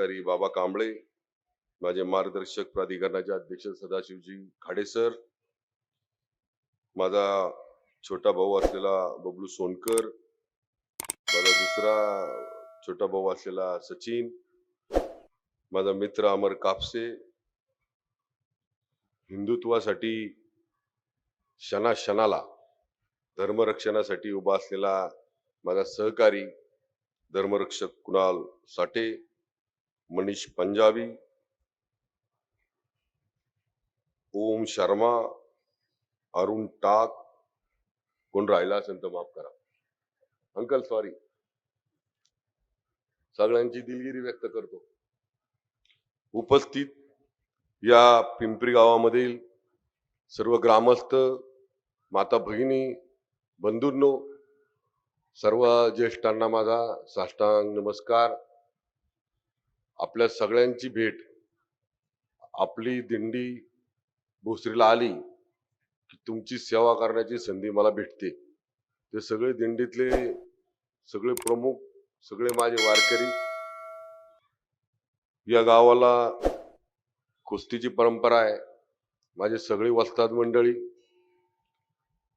सहकारी बाबा कांबळे, माझे मार्गदर्शक प्राधिकरणाचे अध्यक्ष सदाशिवजी खाडे सर, माझा छोटा भाऊ असलेला बबलू सोनकर, माझा दुसरा छोटा भाऊ असलेला सचिन, माझा मित्र अमर कापसे, हिंदुत्वासाठी क्षणाक्षणाला धर्मरक्षणासाठी उभा असलेला माझा सहकारी धर्मरक्षक कुणाल साठे, मनीष पंजाबी, ओम शर्मा, अरुण टाक, कोण राहिला असेल तर माफ करा, अंकल सॉरी, सगळ्यांची दिलगिरी व्यक्त करतो. उपस्थित या पिंपरी गावामधील सर्व ग्रामस्थ, माता भगिनी, बंधूंनो, सर्व ज्येष्ठांना माझा साष्टांग नमस्कार. आपल्या सगळ्यांची भेट, आपली दिंडी भोसरीला आली की तुमची सेवा करण्याची संधी मला भेटते. ते सगळे दिंडीतले सगळे प्रमुख, सगळे माझे वारकरी. या गावाला कुस्तीची परंपरा आहे. माझे सगळी वस्ताद मंडळी,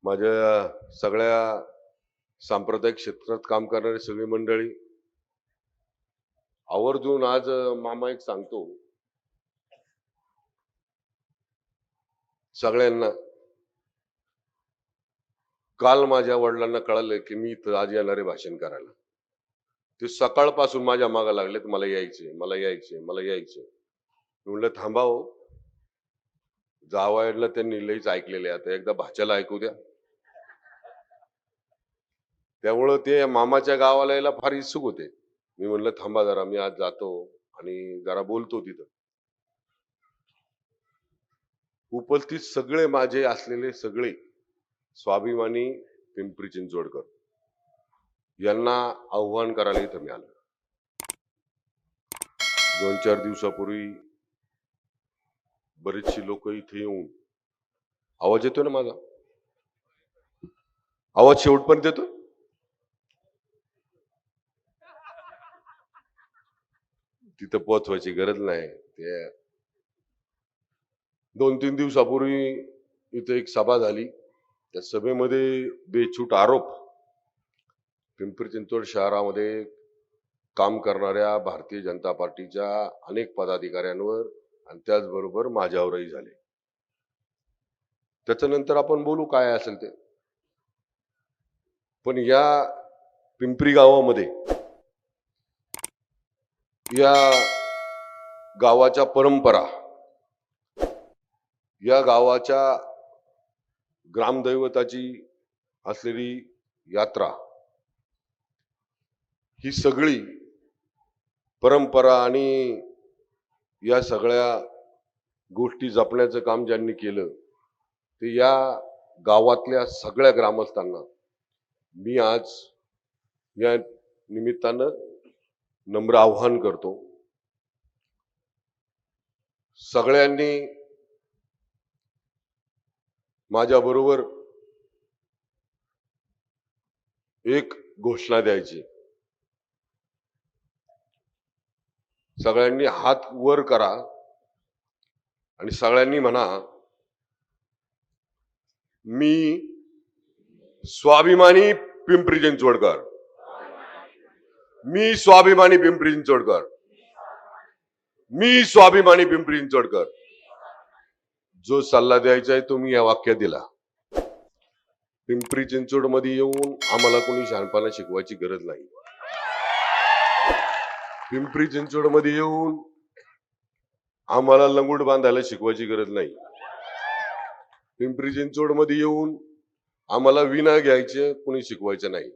माझ्या सगळ्या सांप्रदायिक क्षेत्रात काम करणारी सगळी मंडळी, आवर्जून आज मामा एक सांगतो सगळ्यांना. काल माझ्या वडिलांना कळलं की मी इथं आज येणारे भाषण करायला. ते सकाळपासून माझ्या मागे लागलेत, मला यायचे, मला यायचे, मला यायचे. म्हणलं थांबाव, जावायला त्यांनी लईच ऐकलेले, आता एकदा भाच्याला ऐकू द्या. त्यामुळं ते मामाच्या गावाला यायला फार इच्छुक होते. मी म्हणलं थांबा जरा, मी आज जातो आणि जरा बोलतो तिथं. उपस्थित सगळे माझे असलेले सगळे स्वाभिमानी पिंपरी चिंचवडकर यांना आव्हान करायला इथं मी आलो. 2-4 दिवसापूर्वी बरेचशी लोक इथे येऊन, आवाज येतो ना माझा? आवाज शेवटपर्यंत येतो? तिथं पोहोचवायची गरज नाही. ते 2-3 दिवसापूर्वी इथे एक सभा झाली. त्या सभेमध्ये बेछूट आरोप पिंपरी चिंचवड शहरामध्ये काम करणाऱ्या भारतीय जनता पार्टीच्या अनेक पदाधिकाऱ्यांवर आणि त्याचबरोबर माझ्यावरही झाले. त्याच्यानंतर आपण बोलू काय असेल ते. पण या पिंपरी गावामध्ये, या गावाच्या परंपरा, या गावाच्या ग्रामदैवताची असलेली यात्रा, ही सगळी परंपरा आणि या सगळ्या गोष्टी जपण्याचं काम ज्यांनी केलं ते या गावातल्या सगळ्या ग्रामस्थांना मी आज या निमित्तानं नम्र आव्हान करतो. सगळ्यांनी माझ्या बरोबर एक घोषणा द्यायची. सगळ्यांनी हात वर करा आणि सगळ्यांनी म्हणा, मी स्वाभिमानी पिंपरी चिंचवडकर, मी स्वाभिमानी पिंपरी चिंचवडकर, मी स्वाभिमानी पिंपरी चिंचवडकर. जो सल्ला द्यायचा आहे तुम्ही या वाक्यात दिला. पिंपरी चिंचवड मध्ये येऊन आम्हाला कोणी शहाणपणा शिकवायची गरज नाही. पिंपरी चिंचवड मध्ये येऊन आम्हाला लंगूट बांधायला शिकवायची गरज नाही. पिंपरी चिंचवड मध्ये येऊन आम्हाला विना घ्यायचे कोणी शिकवायचं नाही.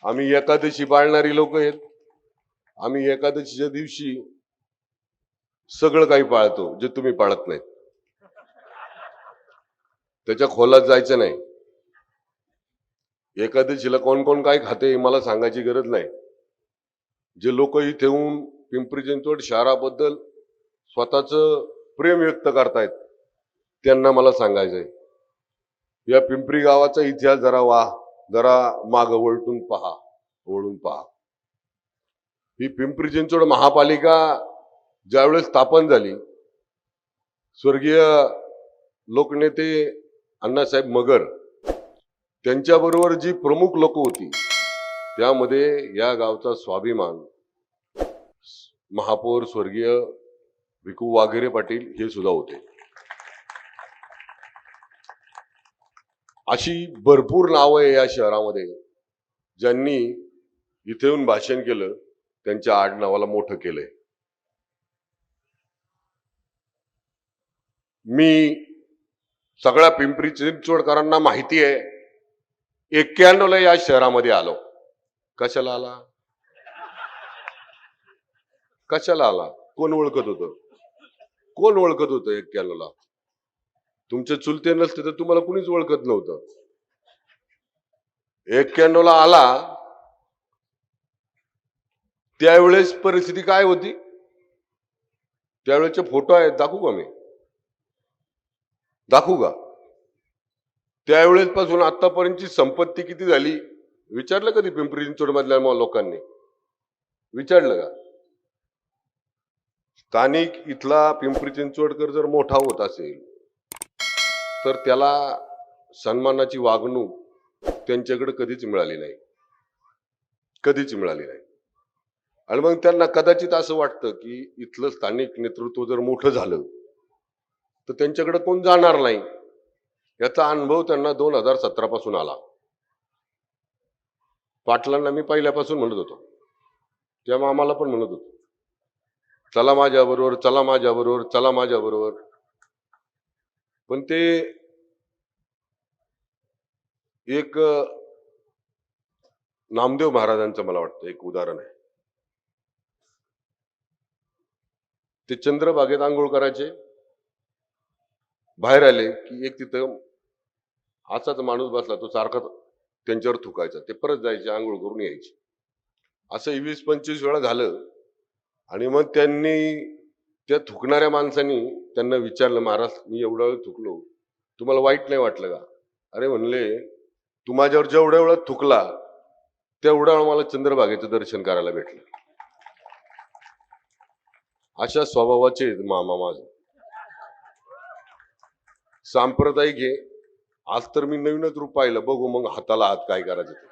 आम्ही एकादशी पाळणारी लोक आहेत. आम्ही एकादशीच्या दिवशी सगळं काही पाळतो जे तुम्ही पाळत नाही. त्याच्या खोलात जायचं नाही. एकादशीला कोण कोण काय खाते मला सांगायची गरज नाही. जे लोक इथे येऊन पिंपरी चिंचवड शहराबद्दल स्वतःच प्रेम व्यक्त करतायत त्यांना मला सांगायचंय, या पिंपरी गावाचा इतिहास जरा माग वळून पहा. ही पिंपरी चिंचवड महापालिका ज्यावेळेस स्थापन झाली, स्वर्गीय लोकनेते अण्णासाहेब मगर त्यांच्याबरोबर जी प्रमुख लोक होती त्यामध्ये या गावचा स्वाभिमान महापौर स्वर्गीय भिकू वाघेरे पाटील हे सुद्धा होते. अशी भरपूर नावं आहे या शहरामध्ये ज्यांनी इथे येऊन भाषण केलं, त्यांच्या आडनावाला मोठं केलंय. मी सगळ्या पिंपरी चिंचवडकरांना माहिती आहे 91ला या शहरामध्ये आलो. कशाला आला? कशाला आला? कोण ओळखत होतं? कोण ओळखत होतं 91ला? तुमचे चुलते नसते तर तुम्हाला कुणीच ओळखत नव्हतं. 91ला आला त्यावेळेस परिस्थिती काय होती? त्यावेळेचे फोटो आहेत, दाखवू का मी? दाखवू का? त्यावेळेस पासून आतापर्यंतची संपत्ती किती झाली विचारलं कधी पिंपरी चिंचवड मधल्या लोकांनी? विचारलं का? स्थानिक इथला पिंपरी चिंचवडकर जर मोठा होत असेल तर त्याला सन्मानाची वागणूक त्यांच्याकडे कधीच मिळाली नाही, कधीच मिळाली नाही. आणि मग त्यांना कदाचित असं वाटतं की इथलं स्थानिक नेतृत्व जर मोठं झालं तर त्यांच्याकडे कोण जाणार नाही. याचा अनुभव त्यांना 2017 पासून आला. पाटलांना मी पहिल्यापासून म्हणत होतो, तेव्हा आम्हाला पण म्हणत होतो चला माझ्या बरोबर, चला माझ्या बरोबर, चला माझ्या बरोबर. पण ते एक नामदेव महाराजांचं मला वाटतं एक उदाहरण आहे. ते चंद्रबागेत आंघोळ करायचे, बाहेर आले की एक तिथं असाच माणूस बसला, तो सारखा त्यांच्यावर थुकायचा. ते परत जायचे, आंघोळ करून यायचे. असं 20-25 वेळा झालं. आणि मग त्यांनी त्या थुकणाऱ्या माणसांनी त्यांना विचारलं, महाराज मी एवढा वेळ थुकलो, तुम्हाला वाईट नाही वाटलं का? अरे म्हणले, तू माझ्यावर जेवढ्या वेळा थुकला तेवढ्या वेळा मला चंद्रभागेचं दर्शन करायला भेटलं. अशा स्वभावाचे मामा माझ सांप्रदायिक आहे. आज तर मी नवीनच रूप पाहिलं, बघू मग हाताला हात काय करायचं ते.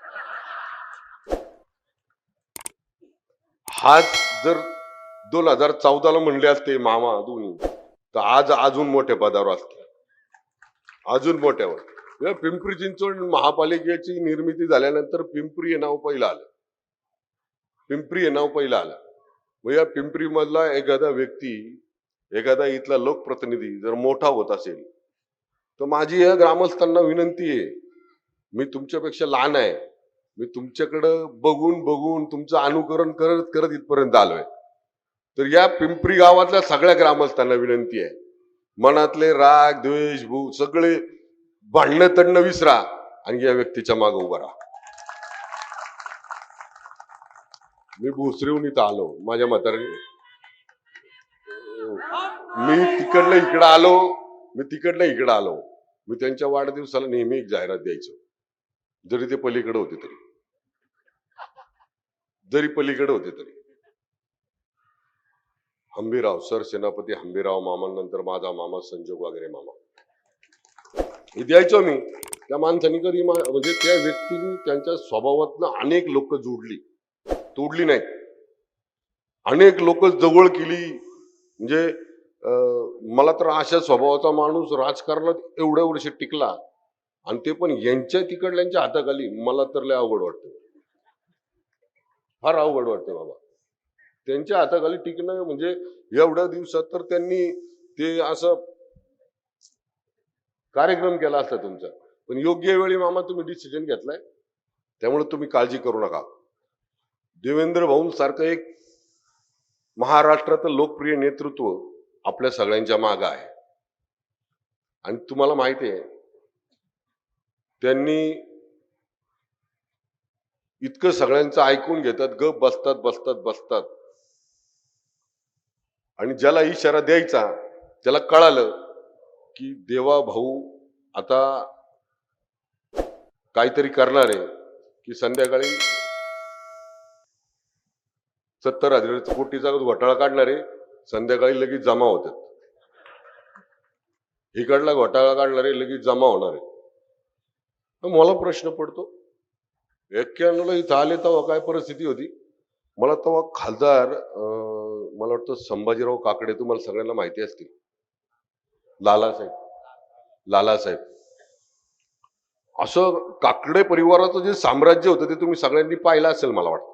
हाच जर 2014ला म्हणले असते मामा दोन्ही, तर आज अजून मोठ्या पदावर असते, अजून मोठ्यावर. पिंपरी चिंचवड महापालिकेची निर्मिती झाल्यानंतर पिंपरी हे नाव पहिलं आलं, पिंपरी हे नाव पहिलं आलं. मग या पिंपरी मधला एखादा व्यक्ती, एखादा इथला लोकप्रतिनिधी जर मोठा होत असेल तर माझी या ग्रामस्थांना विनंती आहे, मी तुमच्यापेक्षा लहान आहे, मी तुमच्याकडं बघून बघून तुमचं अनुकरण करत करत इथपर्यंत आलोय. तर या पिंपरी गावातल्या सगळ्या ग्रामस्थांना विनंती आहे, मनातले राग द्वेष भू सगळे भांडणं तडणं विसरा आणि या व्यक्तीच्या मागे उभा राहा. मी भोसरीहून इथं आलो, माझ्या म्हाताऱ्याने मी तिकडनं इकडं आलो, मी त्यांच्या वाढदिवसाला नेहमी एक जाहिरात द्यायचो, जरी ते पलीकडे होते तरी, जरी पलीकडे होते तरी. हंबीराव सर सेनापती हंबीराव मामांनंतर माझा मामा संजोग वगैरे मामा, हे द्यायचो मी. त्या माणसाने कधी म्हणजे त्या व्यक्तीने त्यांच्या स्वभावातनं अनेक लोक जोडली, तोडली नाही. अनेक लोक जवळ केली. म्हणजे मला तर अशा स्वभावाचा माणूस राजकारणात एवढ्या वर्ष टिकला आणि ते पण यांच्या तिकडल्यांच्या हाताखाली, मला तर लय अवघड वाटतं, फार अवघड वाटते बाबा. त्यांच्या हाताखाली टिकणं म्हणजे एवढ्या दिवसात तर त्यांनी ते असं कार्यक्रम केला असता तुमचा. पण योग्य वेळी मामा तुम्ही डिसिजन घेतलाय, त्यामुळे तुम्ही काळजी करू नका. देवेंद्र भाऊ सारखं एक महाराष्ट्राचं लोकप्रिय नेतृत्व आपल्या सगळ्यांच्या मागे आहे. आणि तुम्हाला माहिती आहे त्यांनी इतकं सगळ्यांचं ऐकून घेतात, गप बसतात बसतात बसतात. आणि ज्याला इशारा द्यायचा त्याला कळालं की देवा भाऊ आता काहीतरी करणार आहे, की संध्याकाळी 70,000 कोटीचा घोटाळा काढणारे संध्याकाळी लगेच जमा होतात, इकडला घोटाळा काढणारे लगेच जमा होणार आहे. मला प्रश्न पडतो, 91ला इथं आले तेव्हा काय परिस्थिती होती? मला तेव्हा खासदार मला वाटतं संभाजीराव काकडे, तुम्हाला सगळ्यांना माहिती असतील, लालासाहेब असं काकडे परिवाराचं जे साम्राज्य होतं ते तुम्ही सगळ्यांनी पाहिलं असेल मला वाटतं.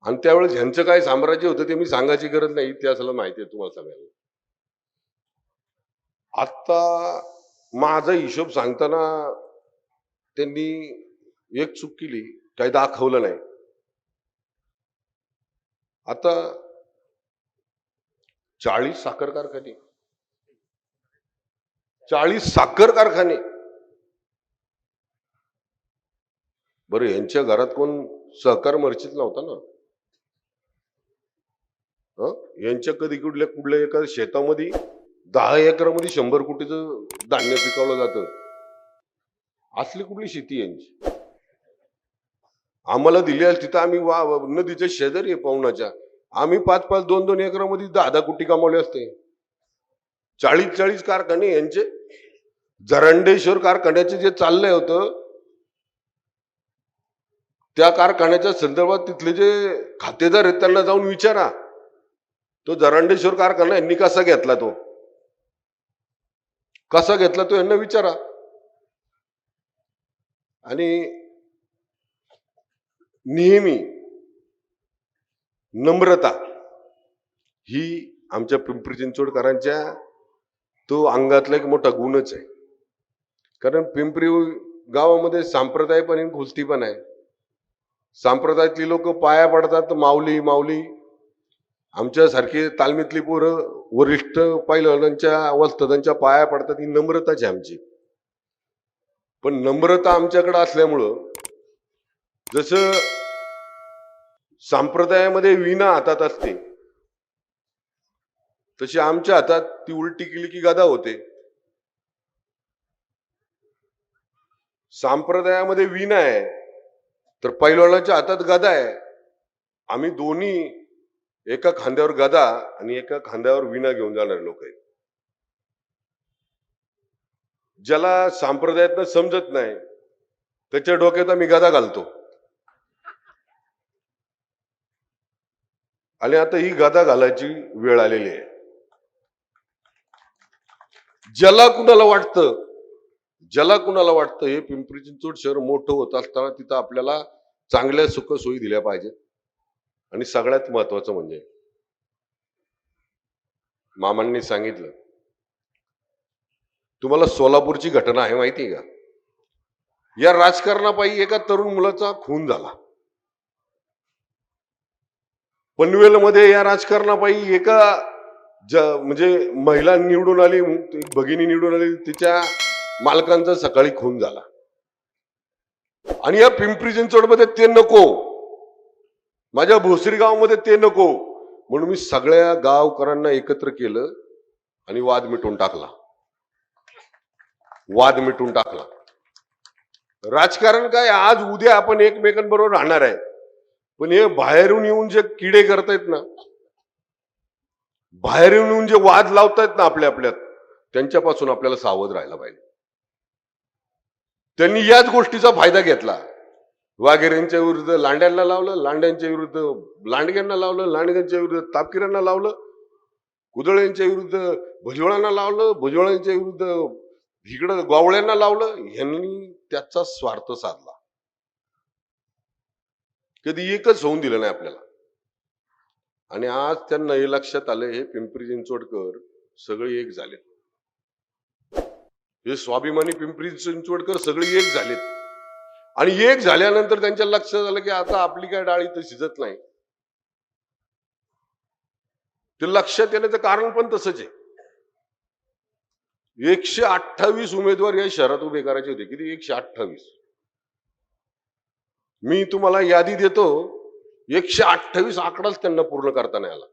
आणि त्यावेळेस ह्यांचं काय साम्राज्य होतं ते मी सांगायची गरज नाही, इतिहासाला माहिती आहे तुम्हाला सगळ्यांना. आता माझा हिशोब सांगताना त्यांनी एक चूक केली, काही दाखवलं नाही. आता 40 साखर कारखाने, 40 साखर कारखाने. बरं, यांच्या घरात कोण सहकार मर्चीत नव्हता ना? यांच्या कधी कुठल्या एका शेतामध्ये 10 एकरामध्ये 100 कोटीचं धान्य पिकवलं जातं. असली कुठली शेती यांची? आम्हाला दिली आहे तिथं आम्ही नदीच्या शेजारी आहे पाहुणाच्या, आम्ही 5-5, 2-2 एकरामध्ये 10-10 कोटी कमावले असते. 40-40 कारखाने यांचे. जरांडेश्वर कारखान्याचे जे चाललंय होतं त्या कारखान्याच्या संदर्भात तिथले जे खातेदार आहेत त्यांना जाऊन विचारा, तो जरांडेश्वर कारखाना यांनी कसा घेतला, तो कसा घेतला तो यांना विचारा. आणि नेहमी नम्रता ही आमच्या पिंपरी चिंचवडकरांच्या तो अंगातला एक मोठा गुणच आहे. कारण पिंपरी गावामध्ये संप्रदाय पण आहे, खुलती पण आहे. संप्रदायातली लोक पाया पडतात, माऊली माऊली. आमच्यासारखी तालमीतली पोरं वरिष्ठ पैलवानांच्या वस्तादांच्या पाया पडतात. ही नम्रताच आहे आमची. पण नम्रता आमच्याकडे असल्यामुळं जसं संप्रदायामध्ये वीणा हातात असते तशी आमच्या हातात ती उलटी केली की गदा होते. संप्रदायामध्ये वीणा आहे तर पैलवानाच्या हातात गदा आहे. आम्ही दोन्ही एका खांद्यावर गदा आणि एका खांद्यावर वीणा घेऊन जाणारे लोक आहेत. ज्याला संप्रदायातनं समजत नाही त्याच्या डोक्यात आम्ही गदा घालतो. आणि आता ही गदा घालायची वेळ आलेली आहे. ज्याला कुणाला वाटतं हे पिंपरी चिंचवड शहर मोठं होत असताना तिथं आपल्याला चांगल्या सुख सोयी दिल्या पाहिजेत. आणि सगळ्यात महत्वाचं म्हणजे मामांनी सांगितलं, तुम्हाला सोलापूरची घटना आहे माहिती आहे का? या राजकारणापायी एका तरुण मुलाचा खून झाला. पनवेलमध्ये या राजकारणापायी एका म्हणजे महिला निवडून आली, भगिनी निवडून आली, तिच्या मालकांचा सकाळी खून झाला. आणि या पिंपरी चिंचवडमध्ये ते नको, माझ्या भोसरी गावामध्ये ते नको, म्हणून मी सगळ्या गावकऱ्यांना एकत्र केलं आणि वाद मिटवून टाकला. राजकारण काय, आज उद्या आपण एकमेकांबरोबर राहणार आहे. पण हे बाहेरून येऊन जे किडे करतायत ना, बाहेरून येऊन जे वाद लावतायत ना आपल्यात, त्यांच्यापासून आपल्याला सावध राहायला पाहिजे. त्यांनी याच गोष्टीचा फायदा घेतला. वाघेरेंच्या विरुद्ध लांड्यांना लावलं, लांड्यांच्या विरुद्ध लांडग्यांना लावलं, लांडग्यांच्या विरुद्ध तापकिरांना लावलं, कुदळ्यांच्या विरुद्ध भुजबळांना लावलं, भुजबळांच्या विरुद्ध इकडं गोवळ्यांना लावलं. यांनी त्याचा स्वार्थ साधला. कधी एकच होऊन दिलं नाही आपल्याला. आणि आज त्यांना हे लक्षात आलं, हे पिंपरी चिंचवडकर सगळे एक झाले, हे स्वाभिमानी पिंपरी चिंचवडकर सगळे एक झालेत. आणि एक झाल्यानंतर त्यांच्या लक्षात आलं की आता आपली काय डाळ इथं शिजत नाही. ते लक्षात येण्याचं कारण पण तसंच आहे. 128 उमेदवार या शहरात उभे करायचे होते. किती? 128. मी तुम्हाला यादी देतो, 128 आकडाच त्यांना पूर्ण करता नाही आला.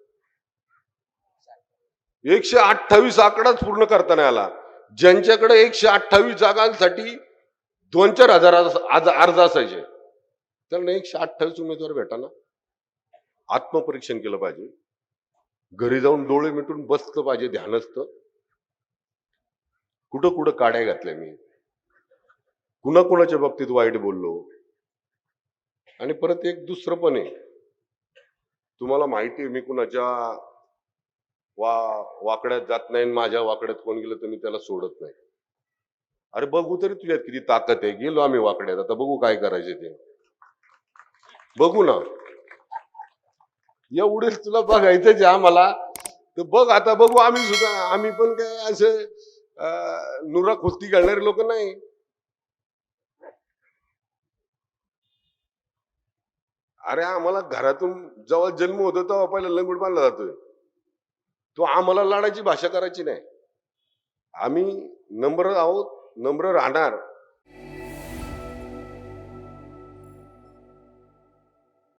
128 आकडाच पूर्ण करता नाही आला. ज्यांच्याकडे 128 जागांसाठी 2-4 हजार अर्ज असायचे त्यांना 128 उमेदवार भेटाना. आत्मपरीक्षण केलं पाहिजे. घरी जाऊन डोळे मिटून बसलं पाहिजे ध्यानस्थ. कुठं कुठं काड्या घातल्या मी, कुणाकुणाच्या बाबतीत वाईट बोललो. आणि परत एक दुसरं पण आहे, तुम्हाला माहिती आहे मी कुणाच्या वाकड्यात जात नाही, माझ्या वाकड्यात कोण गेलं तर मी त्याला सोडत नाही. अरे बघू तरी तुझ्यात किती ताकद आहे. गेलो आम्ही वाकड्यात, आता बघू काय करायचे ते, बघू ना. एवढेच तुला बघायचंच आहे आम्हाला, तर बघ आता बघू. आम्ही सुद्धा, आम्ही पण काय असे नुरा खोस्ती घालणारे लोक नाही. अरे आम्हाला घरातून जेव्हा जन्म होतो तेव्हा पहिला लंगूट बांधला जातोय. तो आम्हाला लढायची भाषा करायची नाही. आम्ही नम्र आहोत, नम्र राहणार.